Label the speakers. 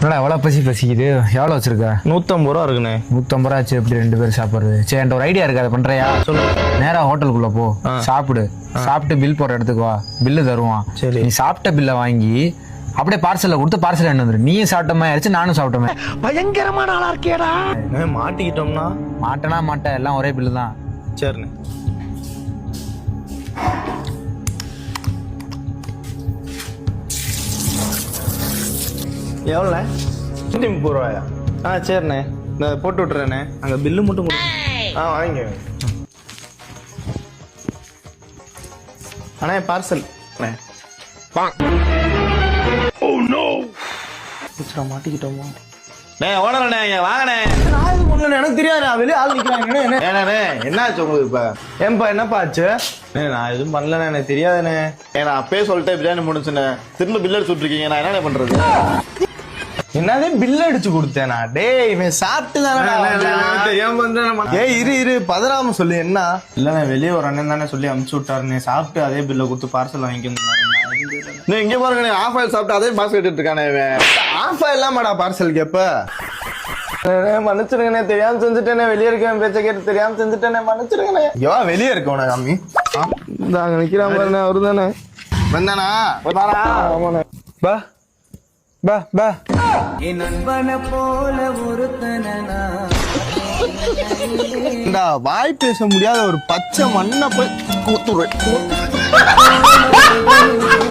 Speaker 1: என்னடா எவ்வளோ பசிக்குது? எவ்வளோ வச்சிருக்க?
Speaker 2: 150 ரூபா இருக்குண்ணே.
Speaker 1: 150 ரூபா ஆச்சு. எப்படி 2 பேரும் சாப்பிட்றது? சரி, என்கிட்ட ஒரு ஐடியா இருக்கு, அதை பண்றியா?
Speaker 2: சொல்லு.
Speaker 1: நேரா ஹோட்டலுக்குள்ள போ, சாப்பிடு. சாப்பிட்டு பில் போடுற இடத்துக்கு வா, பில்லு தருவான்.
Speaker 2: சரி,
Speaker 1: நீ சாப்பிட்ட பில்லை வாங்கி அப்படியே பார்சல்ல கொடுத்து பார்சல் என்ன வந்துரு. நீயும் சாப்பிட்டமா ஆயிடுச்சு, நானும் சாப்பிட்டோமே.
Speaker 2: பயங்கரமான ஆளா இருக்கேடா. மாட்டிக்கிட்டோம்னா
Speaker 1: மாட்டேன், எல்லாம் ஒரே பில்லு தான்.
Speaker 2: சரிண்ணே. எவ்வளோண்ணே? 130 ரூபாயா? சரிண்ணே, இந்த போட்டு விட்டுறேண்ணே. அங்கே பில்லு மட்டும் வாங்கிங்க. அண்ணே பார்சல். மாட்டிக்கிட்டோமா? ஓனரண்ணே, வாங்கண்ணே. எனக்கு தெரியாது, வெளியே ஆள் நிக்கிறாங்க. என்னாச்சு உங்களுக்கு? இப்ப ஏன்பா என்னப்பா ஆச்சு? நான் எதுவும் பண்ணலண்ணே, எனக்கு தெரியாதுண்ணே. நான் அப்பயே சொல்லிட்டேன் பிரியாணி முடிச்சுண்ணே. திரும்ப பில் அடிச்சு விட்டுருக்கீங்க, நான் என்ன பண்றது? என்னதே பில் அடிச்சு கொடுத்தேனா? டேய், இவன் சாப்பிட்டு தானே. இரு பதறாம சொல்லு. என்ன இல்லண்ணே, வெளியே ஒரு அண்ணன் தானே சொல்லி அமுச்சு விட்டாருண்ணே. சாப்பிட்டு அதே பில்ல கொடுத்து பார்சல் வாங்கிக்கணும். நீ இங்க பாருங்க, ஆஃப் ஆயில் சாப்பிட்டு அதே பார்சல் கேட்டுட்டு இருக்கானே. ஆஃப் ஆயில் இல்லாமடா பார்சல் கேப்ப? மன்னிச்சிருங்கண்ணே, தெரியாம செஞ்சுட்டேனே. வெளியே இருக்கேன் பேச்ச கேட்டு தெரியாம செஞ்சுட்டேனே, மன்னிச்சிருங்கண்ணே. எவா வெளியே இருக்கவன காமி அங்க நிக்கிறான் பாருண்ணே, அவரு தானே வந்தானா? ஆமாண்ணே. பா பா பா என் நண்பனை போல ஒருத்தனா வாய் பேச முடியாத ஒரு பச்சை மண்ணை போய் கூத்துருவேன்.